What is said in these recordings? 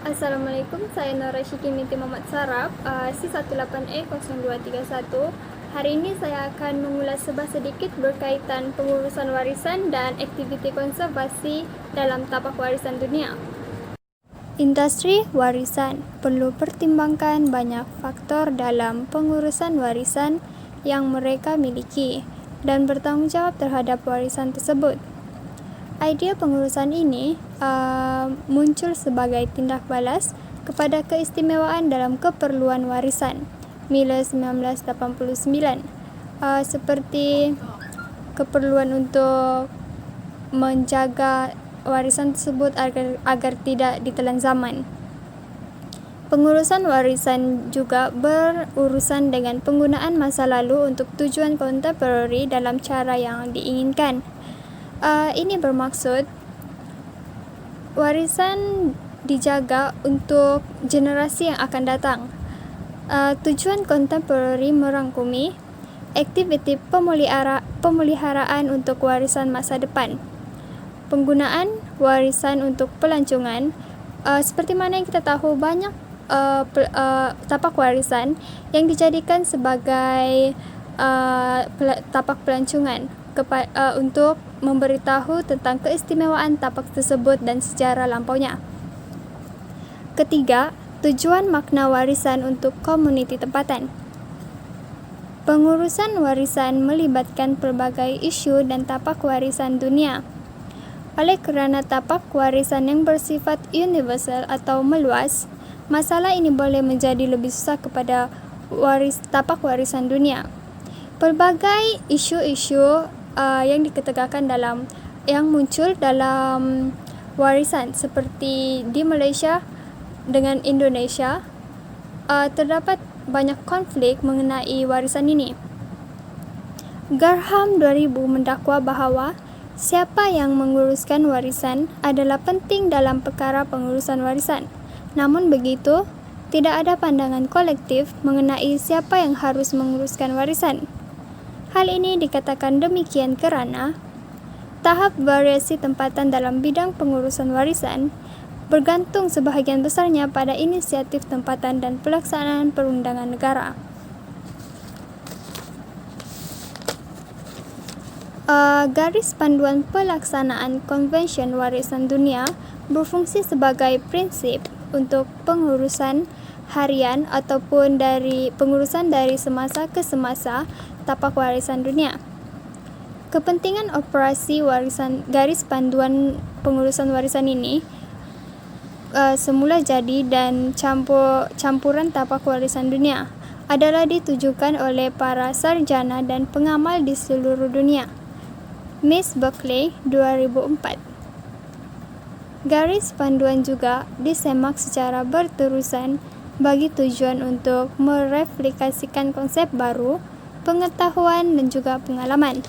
Assalamualaikum, saya Nora Syiki binti Muhammad Saraf, C18E0231. Hari ini saya akan mengulas sedikit berkaitan pengurusan warisan dan aktiviti konservasi dalam tapak warisan dunia. Industri warisan perlu pertimbangkan banyak faktor dalam pengurusan warisan yang mereka miliki dan bertanggungjawab terhadap warisan tersebut. Idea pengurusan ini muncul sebagai tindak balas kepada keistimewaan dalam keperluan warisan Miller 1989, seperti keperluan untuk menjaga warisan tersebut agar tidak ditelan zaman. Pengurusan warisan juga berurusan dengan penggunaan masa lalu untuk tujuan kontemporari dalam cara yang diinginkan. Ini bermaksud warisan dijaga untuk generasi yang akan datang. Tujuan kontemporari merangkumi aktiviti pemeliharaan untuk warisan masa depan, penggunaan warisan untuk pelancongan. Seperti mana yang kita tahu, banyak tapak warisan yang dijadikan sebagai tapak pelancongan untuk memberitahu tentang keistimewaan tapak tersebut dan sejarah lampaunya. Ketiga, tujuan makna warisan untuk komuniti tempatan. Pengurusan warisan melibatkan pelbagai isu dan tapak warisan dunia. Oleh kerana tapak warisan yang bersifat universal atau meluas, masalah ini boleh menjadi lebih susah kepada tapak warisan dunia. Pelbagai isu-isu yang diketegakkan yang muncul dalam warisan, seperti di Malaysia dengan Indonesia, terdapat banyak konflik mengenai warisan ini. Graham 2000 mendakwa bahawa siapa yang menguruskan warisan adalah penting dalam perkara pengurusan warisan. Namun begitu, tidak ada pandangan kolektif mengenai siapa yang harus menguruskan warisan. Hal ini dikatakan demikian kerana tahap variasi tempatan dalam bidang pengurusan warisan bergantung sebahagian besarnya pada inisiatif tempatan dan pelaksanaan perundangan negara. Garis panduan pelaksanaan Konvensyen Warisan Dunia berfungsi sebagai prinsip untuk pengurusan harian ataupun pengurusan dari semasa ke semasa tapak warisan dunia. Kepentingan operasi garis panduan pengurusan warisan ini semula jadi dan campuran tapak warisan dunia adalah ditujukan oleh para sarjana dan pengamal di seluruh dunia. Miss Buckley 2004. Garis panduan juga disemak secara berterusan bagi tujuan untuk mereplikasikan konsep baru, pengetahuan dan juga pengalaman.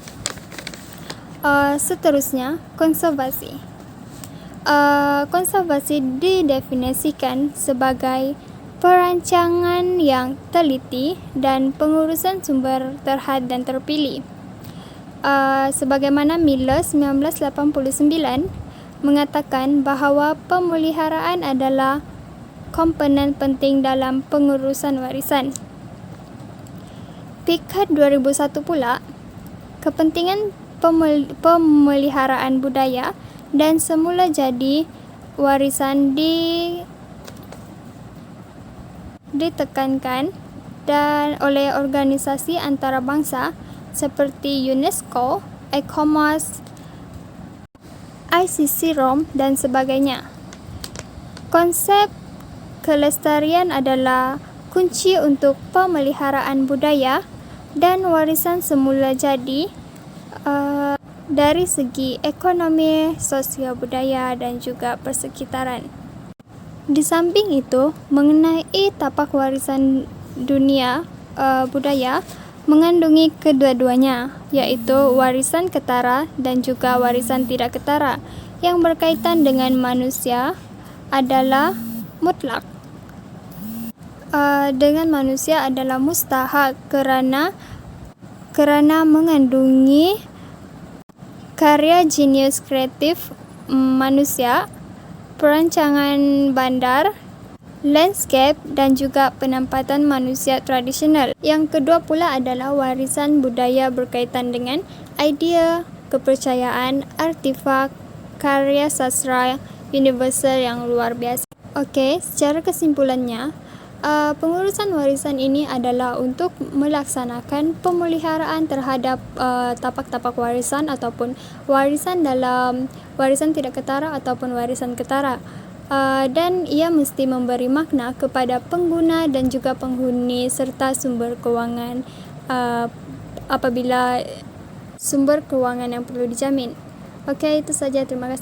Seterusnya, konservasi. Konservasi didefinisikan sebagai perancangan yang teliti dan pengurusan sumber terhad dan terpilih. Sebagaimana Miller 1989 mengatakan bahawa pemeliharaan adalah komponen penting dalam pengurusan warisan. Picard 2001 pula, kepentingan pemeliharaan budaya dan semula jadi warisan ditekankan oleh organisasi antarabangsa seperti UNESCO, ICOMOS, ICC-ROM dan sebagainya. Konsep kelestarian adalah kunci untuk pemeliharaan budaya dan warisan semula jadi dari segi ekonomi, sosial budaya dan juga persekitaran. Di samping itu, mengenai tapak warisan dunia budaya mengandungi kedua-duanya, iaitu warisan ketara dan juga warisan tidak ketara yang berkaitan dengan manusia adalah mutlak. Dengan manusia adalah mustahak kerana mengandungi karya jenius kreatif manusia, perancangan bandar landscape, dan juga penempatan manusia tradisional. Yang kedua pula adalah warisan budaya berkaitan dengan idea, kepercayaan, artifak, karya sastra universal yang luar biasa. Okey, secara kesimpulannya, pengurusan warisan ini adalah untuk melaksanakan pemeliharaan terhadap tapak-tapak warisan ataupun warisan dalam warisan tidak ketara ataupun warisan ketara. Dan ia mesti memberi makna kepada pengguna dan juga penghuni serta sumber kewangan apabila sumber kewangan yang perlu dijamin. Okey, itu saja. Terima kasih.